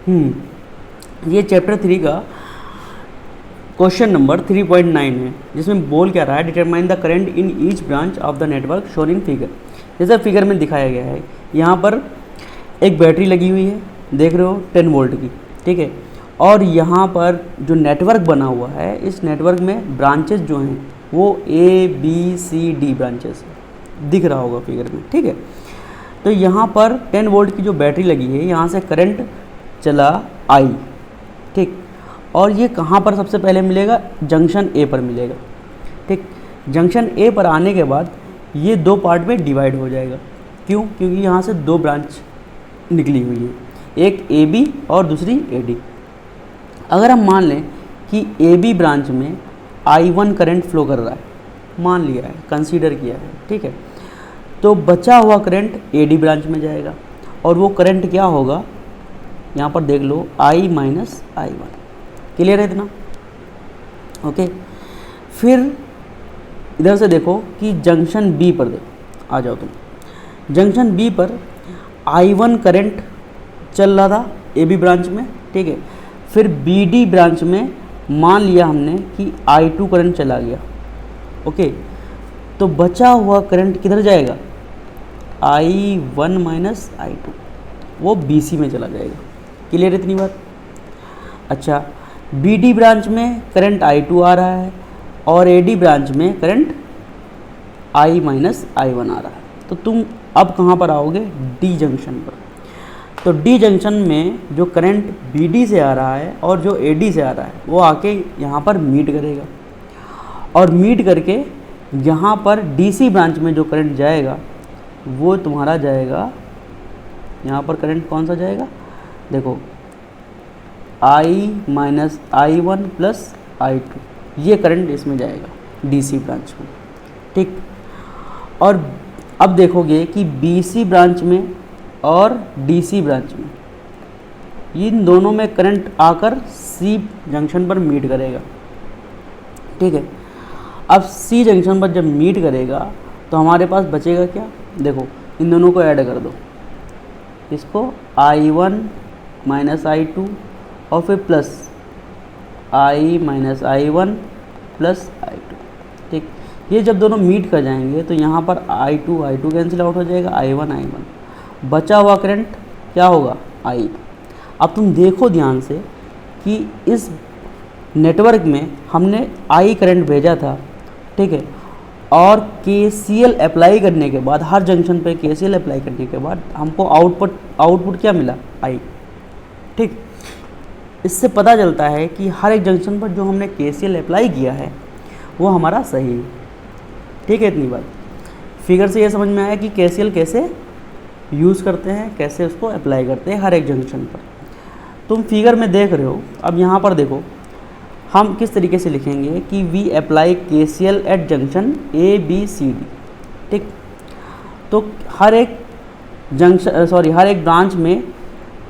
ये चैप्टर 3 का question number 3.9 है, जिसमें बोल क्या रहा है, determine the current in each branch of the network shown in figure. जैसा फिगर में दिखाया गया है, यहाँ पर एक बैटरी लगी हुई है, देख रहे हो 10 वोल्ट की, ठीक है। और यहाँ पर जो नेटवर्क बना हुआ है, इस नेटवर्क में ब्रांचेस जो हैं वो ABCD ब्रांचेस दिख रहा होगा फिगर में, ठीक है। तो यहाँ पर 10 वोल्ट की जो बैटरी लगी है, यहाँ से करंट चला I, ठीक। और ये कहाँ पर सबसे पहले मिलेगा, जंक्शन A पर मिलेगा, ठीक। जंक्शन A पर आने के बाद ये दो पार्ट में डिवाइड हो जाएगा। क्यों? क्योंकि यहाँ से दो ब्रांच निकली हुई है, एक AB और दूसरी AD। अगर हम मान लें कि AB ब्रांच में I1 करंट फ्लो कर रहा है, मान लिया है, कंसीडर किया है, ठीक है। तो बचा हुआ करंट AD ब्रांच में जाएगा, और वो करंट क्या होगा, यहाँ पर देख लो, I माइनस I1। क्लियर है इतना? ओके। फिर इधर से देखो कि जंक्शन B पर देखो, आ जाओ तुम। जंक्शन B पर I1 करंट चल रहा था AB ब्रांच में, ठीक है। फिर BD ब्रांच में मान लिया हमने कि I2 करंट चला गया, ओके। तो बचा हुआ करंट किधर जाएगा, I1 माइनस I2, वो BC में चला जाएगा। क्लियर इतनी बात? अच्छा, BD ब्रांच में करंट I2 आ रहा है और AD ब्रांच में करंट I माइनस I1 आ रहा है। तो तुम अब कहाँ पर आओगे, D जंक्शन पर। तो D जंक्शन में जो करंट BD से आ रहा है और जो AD से आ रहा है, वो आके यहाँ पर मीट करेगा, और मीट करके यहाँ पर DC ब्रांच में जो करंट जाएगा वो तुम्हारा जाएगा, यहाँ पर करंट कौन सा जाएगा, देखो, I minus I1 plus I2, ये करंट इसमें जाएगा DC ब्रांच में, ठीक। और अब देखोगे कि BC ब्रांच में और DC ब्रांच में, इन दोनों में करंट आकर C जंक्शन पर मीट करेगा, ठीक है। अब C जंक्शन पर जब मीट करेगा तो हमारे पास बचेगा क्या, देखो, इन दोनों को ऐड कर दो, इसको I1 माइनस I2 और फिर plus I minus I1 plus I2, ठीक। ये जब दोनों मीट कर जाएंगे तो यहाँ पर I2 कैंसिल आउट हो जाएगा, I1, बचा हुआ करंट क्या होगा, I। अब तुम देखो ध्यान से कि इस नेटवर्क में हमने I करंट भेजा था, ठीक है, और KCL अप्लाई करने के बाद, हर जंक्शन पे KCL अप्लाई करने के बाद हमको आउटपुट क्या मिला, I, ठीक। इससे पता चलता है कि हर एक जंक्शन पर जो हमने KCL अप्लाई किया है वो हमारा सही है, ठीक है। इतनी बात फिगर से ये समझ में आया कि KCL कैसे यूज़ करते हैं, कैसे उसको अप्लाई करते हैं हर एक जंक्शन पर। तुम फिगर में देख रहे हो। अब यहाँ पर देखो हम किस तरीके से लिखेंगे कि we apply KCL at junction ABCD, ठीक। तो हर एक हर एक ब्रांच में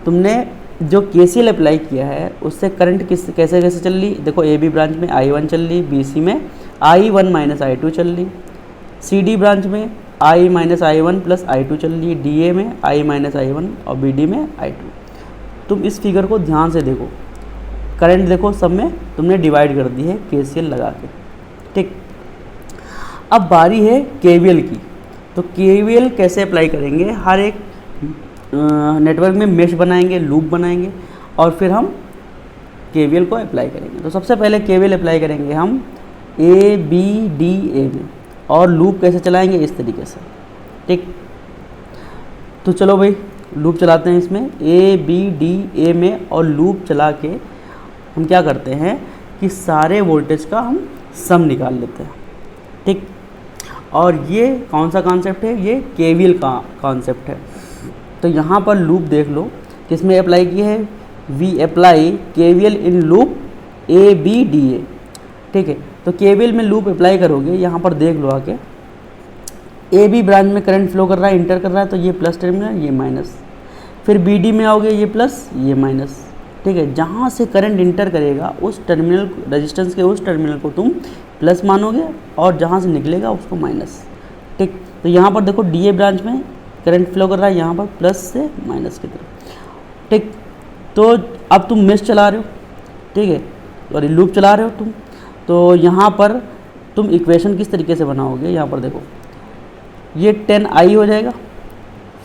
तुमने जो KCL अप्लाई किया है उससे करंट कैसे कैसे चल रही, देखो, AB ब्रांच में I1 चल रही, BC में I1 माइनस I2 चल रही, CD ब्रांच में I minus I1 plus I2 चल रही, DA में I माइनस I1 और BD में I2। तुम इस फिगर को ध्यान से देखो, करंट देखो, सब में तुमने डिवाइड कर दी है KCL लगा के, ठीक। अब बारी है KVL की। तो KVL कैसे अप्लाई करेंगे, हर एक नेटवर्क में मेश बनाएंगे, लूप बनाएंगे, और फिर हम KVL को अप्लाई करेंगे। तो सबसे पहले KVL अप्लाई करेंगे हम ABDA में, और लूप कैसे चलाएंगे, इस तरीके से, ठीक। तो चलो भाई लूप चलाते हैं इसमें ABDA में, और लूप चला के हम क्या करते हैं कि सारे वोल्टेज का हम सम निकाल लेते हैं, ठीक। और ये कौन सा कॉन्सेप्ट है, ये KVL का कॉन्सेप्ट है। तो यहाँ पर लूप देख लो किसमें अप्लाई की है, we apply KVL in loop ABDA, ठीक है। तो KVL में लूप अप्लाई करोगे, यहाँ पर देख लो आके, AB ब्रांच में करंट फ्लो कर रहा है, इंटर कर रहा है, तो ये प्लस टर्मिनल, ये माइनस। फिर BD में आओगे, ये प्लस, ये माइनस, ठीक है। जहाँ से करंट इंटर करेगा उस टर्मिनल, रेजिस्टेंस के उस टर्मिनल को तुम प्लस मानोगे, और जहाँ से निकलेगा उसको माइनस, ठीक। तो यहाँ पर देखो DA ब्रांच में करंट फ्लो कर रहा है, यहाँ पर प्लस से माइनस की तरफ, ठीक। तो अब तुम मेश चला रहे हो, ठीक है, और लूप चला रहे हो तुम, तो यहाँ पर तुम इक्वेशन किस तरीके से बनाओगे, यहाँ पर देखो ये 10i हो जाएगा,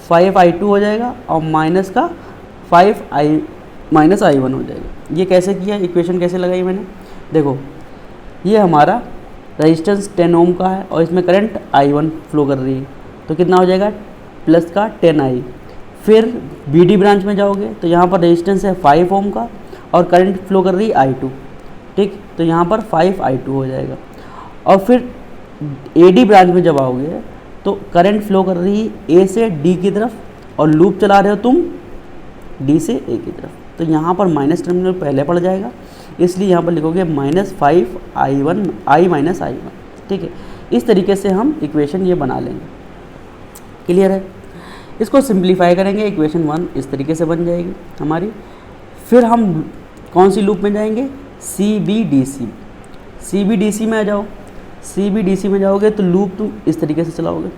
5i2 हो जाएगा और माइनस का 5i माइनस i1 हो जाएगा। ये कैसे किया, इक्वेशन कैसे लगाई मैंने, देखो ये हमारा रेजिस्टेंस 10 ओम का है और इसमें करंट i1 फ्लो कर रही है, तो कितना हो जाएगा प्लस का 10i। फिर BD ब्रांच में जाओगे तो यहाँ पर रेजिस्टेंस है 5 ओम का और करंट फ्लो कर रही है i2, ठीक, तो यहाँ पर 5i2 हो जाएगा। और फिर AD ब्रांच में जब आओगे तो करंट फ्लो कर रही है A से D की तरफ और लूप चला रहे हो तुम D से A की तरफ, तो यहाँ पर माइनस टर्मिनल पहले पड़ जाएगा, इसलिए यहाँ पर लिखोगे -5i1 i माइनस i1, ठीक है। इस तरीके से हम इक्वेशन ये बना लेंगे, क्लियर है। इसको सिंप्लीफाई करेंगे, इक्वेशन 1 इस तरीके से बन जाएगी हमारी। फिर हम कौन सी लूप में जाएंगे, CBDC में आ जाओ। CBDC में जाओगे तो लूप तुम इस तरीके से चलाओगे,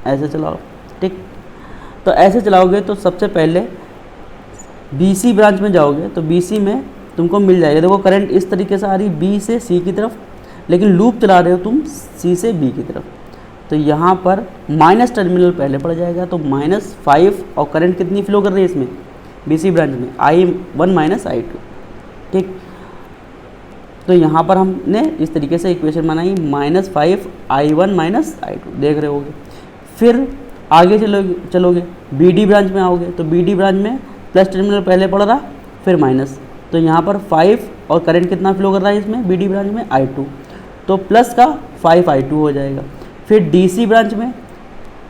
ऐसे चलाओ, ठीक। तो ऐसे चलाओगे तो सबसे पहले BC ब्रांच में जाओगे तो BC में तुमको मिल जाएगा, देखो करंट इस तरीके से आ रही B से C की तरफ, लेकिन लूप चला रहे हो तुम C से B की तरफ, तो यहाँ पर माइनस टर्मिनल पहले पड़ जाएगा, तो -5 और करंट कितनी फ्लो कर रही है इसमें BC ब्रांच में i1 माइनस i2, ठीक। तो यहाँ पर हमने इस तरीके से इक्वेशन बनाई -5i1 माइनस i2, देख रहे होगे। फिर आगे चलोगे BD ब्रांच में आओगे तो BD ब्रांच में प्लस टर्मिनल पहले पड़ रहा, फिर माइनस, तो यहाँ पर 5 और करंट कितना फ्लो कर रहा है इसमें BD ब्रांच में i2, तो प्लस का 5i2 हो जाएगा। फिर DC ब्रांच में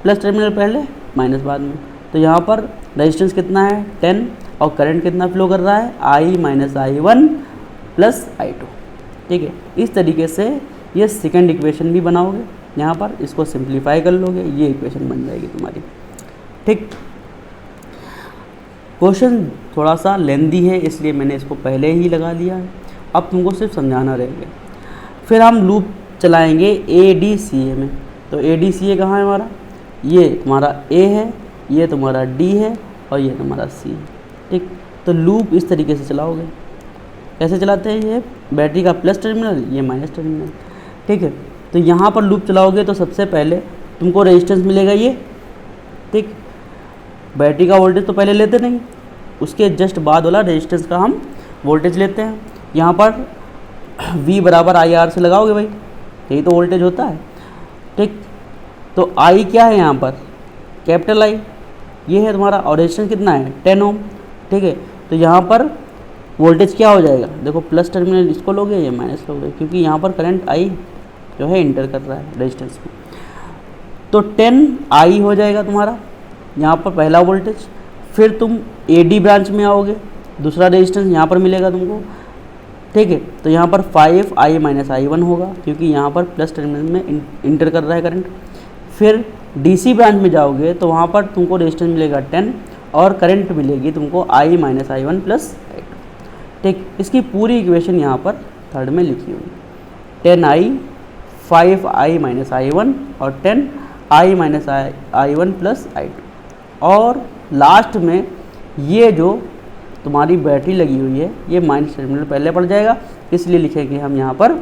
प्लस टर्मिनल पहले माइनस बाद में, तो यहाँ पर रेजिस्टेंस कितना है 10 और करंट कितना फ्लो कर रहा है i minus i1 plus i2, ठीक है। इस तरीके से ये सेकंड इक्वेशन भी बनाओगे, यहाँ पर इसको सिंप्लीफाई कर लोगे, ये इक्वेशन बन जाएगी तुम्हारी, ठीक। क्वेश्चन थोड़ा सा लेंदी है इसलिए मैंने इसको पहले ही लगा लिया है, अब तुमको सिर्फ समझाना रहेगा। फिर हम लूप चलाएंगे ADCA में, तो ADCA कहाँ है हमारा, ये तुम्हारा A है, ये तुम्हारा D है और ये तुम्हारा C है, ठीक। तो लूप इस तरीके से चलाओगे, कैसे चलाते हैं, ये बैटरी का प्लस टर्मिनल, ये माइनस टर्मिनल, ठीक है। तो यहाँ पर लूप चलाओगे तो सबसे पहले तुमको रेजिस्टेंस मिलेगा ये, ठीक। बैटरी का वोल्टेज तो पहले लेते नहीं, उसके जस्ट बाद वाला रेजिस्टेंस का हम वोल्टेज लेते हैं। यहाँ पर V बराबर IR से लगाओगे भाई, यही तो वोल्टेज होता है, ठीक। तो I क्या है यहाँ पर, कैपिटल I ये है तुम्हारा, और रेजिस्टेंस कितना है 10 ओम, ठीक है। तो यहाँ पर वोल्टेज क्या हो जाएगा, देखो प्लस टर्मिनल इसको लोगे, ये माइनस लोगे, क्योंकि यहाँ पर करंट I जो है इंटर कर रहा है रेजिस्टेंस में, तो 10I हो जाएगा तुम्हारा यहाँ पर पहला वोल्टेज। फिर तुम AD ब्रांच में आओगे, दूसरा रेजिस्टेंस यहाँ पर मिलेगा तुमको, ठीक है। तो यहाँ पर 5I माइनस i1 होगा, क्योंकि यहाँ पर प्लस टर्मिनल में इंटर कर रहा है करंट। फिर DC ब्रांच में जाओगे तो वहाँ पर तुमको रेजिस्टेंस मिलेगा 10 और करंट मिलेगी तुमको I minus i1 plus i2, ठीक। इसकी पूरी इक्वेशन यहाँ पर थर्ड में लिखी हुई, 10I 5I माइनस i1 और 10I minus i1 plus i2, और लास्ट में ये जो तुम्हारी बैटरी लगी हुई है ये माइनस टर्मिनल पहले पड़ जाएगा, इसलिए लिखेंगे हम यहाँ पर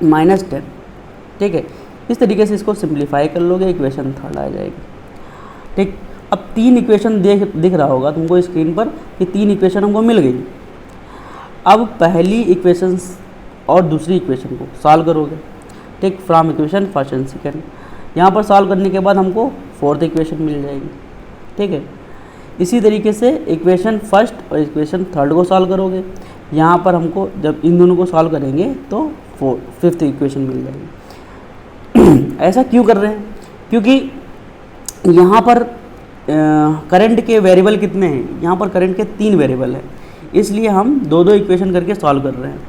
-10, ठीक है। इस तरीके से इसको सिंप्लीफाई कर लोगे, इक्वेशन थर्ड आ जाएगी, ठीक। अब 3 इक्वेशन दिख रहा होगा तुमको स्क्रीन पर कि 3 इक्वेशन हमको मिल गई। अब पहली इक्वेशन और दूसरी इक्वेशन को सॉल्व करोगे, ठीक, from equation first and second. यहाँ पर सॉल्व करने के बाद हमको फोर्थ इक्वेशन मिल जाएगी, ठीक है। इसी तरीके से इक्वेशन फर्स्ट और इक्वेशन थर्ड को सॉल्व करोगे, यहाँ पर हमको जब इन दोनों को सॉल्व करेंगे तो फिफ्थ इक्वेशन मिल जाएगी। ऐसा क्यों कर रहे हैं, क्योंकि यहाँ पर करंट के वेरिएबल कितने हैं, यहाँ पर करंट के 3 वेरिएबल हैं, इसलिए हम 2-2 इक्वेशन करके सॉल्व कर रहे हैं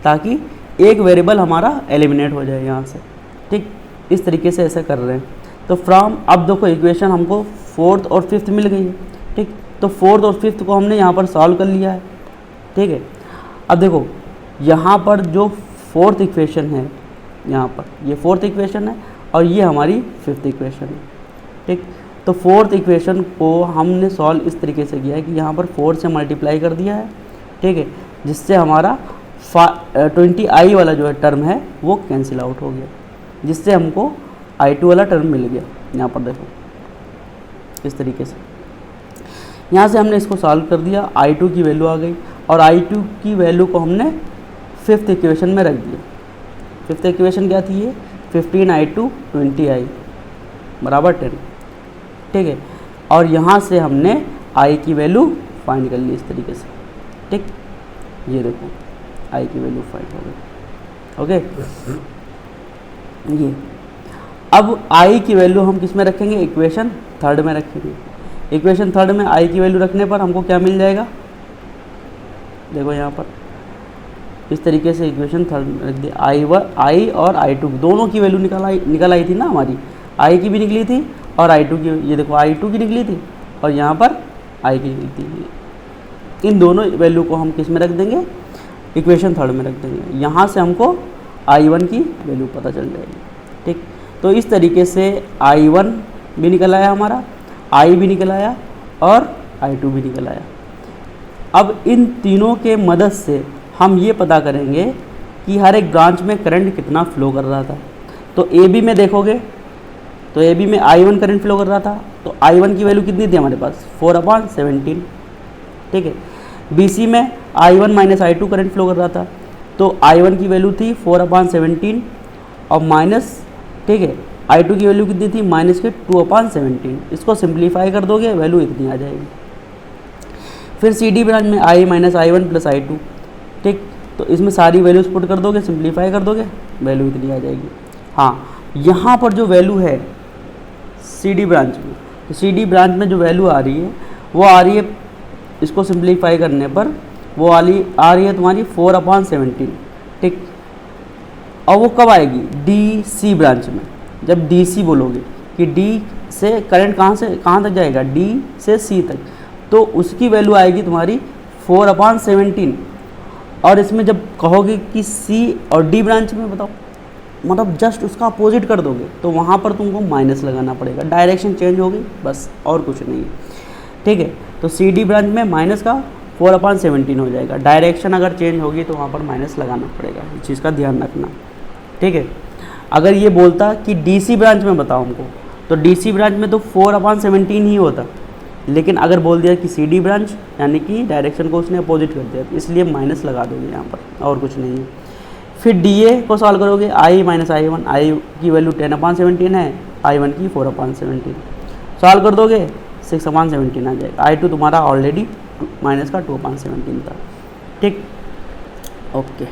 ताकि एक वेरिएबल हमारा एलिमिनेट हो जाए यहाँ से, ठीक। इस तरीके से ऐसा कर रहे हैं। तो फ्रॉम, अब देखो इक्वेशन हमको फोर्थ और फिफ्थ मिल गई है, ठीक। तो फोर्थ और फिफ्थ को हमने यहाँ पर सॉल्व कर लिया है, ठीक है। अब देखो यहाँ पर जो फोर्थ इक्वेशन है, यहाँ पर ये फोर्थ इक्वेशन है और ये हमारी फिफ्थ इक्वेशन है, ठीक। तो फोर्थ इक्वेशन को हमने सॉल्व इस तरीके से किया है कि यहाँ पर 4 से मल्टीप्लाई कर दिया है, ठीक है, जिससे हमारा 20i वाला जो है टर्म है वो कैंसिल आउट हो गया, जिससे हमको i2 वाला टर्म मिल गया। यहाँ पर देखो इस तरीके से, यहाँ से हमने इसको सॉल्व कर दिया, i2 की वैल्यू आ गई और i2 की वैल्यू को हमने फिफ्थ इक्वेशन में रख दिया। फिफ्थ इक्वेशन क्या थी ये, 15i2 20i बराबर 10, ठीक है, और यहाँ से हमने i की वैल्यू फाइंड कर ली इस तरीके से, ठीक, ये देखो i की वैल्यू फाइंड हो गई, ओके। ये अब i की वैल्यू हम किस में रखेंगे, इक्वेशन थर्ड में रखेंगे। इक्वेशन थर्ड में i की वैल्यू रखने पर हमको क्या मिल जाएगा, देखो यहाँ पर इस तरीके से इक्वेशन थर्ड में रख दिया, i और i2 दोनों की वैल्यू निकल आई थी ना हमारी, i की भी निकली थी और i2 की, ये देखो i2 की निकली थी और यहाँ पर i की निकली थी। इन दोनों वैल्यू को हम किस में रख देंगे, इक्वेशन थर्ड में रख देंगे। यहाँ से हमको i1 की वैल्यू पता चल जाएगी, ठीक। तो इस तरीके से i1 भी निकल आया हमारा, i भी निकल आया और i2 भी निकल आया। अब इन तीनों के मदद से हम ये पता करेंगे कि हर एक ब्रांच में करंट कितना फ्लो कर रहा था। तो ए बी में देखोगे तो ए बी में i1 करंट फ्लो कर रहा था, तो i1 की वैल्यू कितनी थी हमारे पास, 4/17, ठीक है। बी सी में i1 minus i2 current flow कर रहा था, तो i1 की वैल्यू थी 4/17 और माइनस, ठीक है, i2 की वैल्यू कितनी थी, माइनस के 2/17। इसको सिंप्लीफाई कर दोगे वैल्यू इतनी आ जाएगी। फिर सी डी ब्रांच में i minus i1 plus i2, ठीक, तो इसमें सारी वैल्यूज पुट कर दोगे, सिंप्लीफाई कर दोगे, वैल्यू इतनी आ जाएगी। हाँ, यहाँ पर जो वैल्यू है सी डी ब्रांच में, तो सी डी ब्रांच में जो वैल्यू आ रही है वो आ रही है, इसको सिंप्लीफाई करने पर वो आ रही है तुम्हारी 4/17, ठीक। और वो कब आएगी, डी सी ब्रांच में। जब डी सी बोलोगे कि डी से करंट कहाँ तक जाएगा, डी से सी तक, तो उसकी वैल्यू आएगी तुम्हारी 4/17। और इसमें जब कहोगे कि सी और डी ब्रांच में बताओ, मतलब जस्ट उसका अपोजिट कर दोगे, तो वहाँ पर तुमको माइनस लगाना पड़ेगा, डायरेक्शन चेंज होगी बस, और कुछ नहीं, ठीक है। तो सी डी ब्रांच में माइनस का 4/17 हो जाएगा, डायरेक्शन अगर चेंज होगी तो वहाँ पर माइनस लगाना पड़ेगा, इस चीज़ का ध्यान रखना, ठीक है। अगर ये बोलता कि डी सी ब्रांच में बताओ हमको, तो डी सी ब्रांच में तो 4/17 ही होता, लेकिन अगर बोल दिया कि सी डी ब्रांच, यानी कि डायरेक्शन को उसने अपोजिट कर दिया, इसलिए माइनस लगा दोगे यहाँ पर, और कुछ नहीं है। फिर डी ए को सॉल्व करोगे, i माइनस i1, i की वैल्यू 10/17 है, i1 की 4/17, सॉल्व कर दोगे 6/17 आ जाएगा। i2 तुम्हारा ऑलरेडी माइनस का 2/17 था, ठीक, ओके।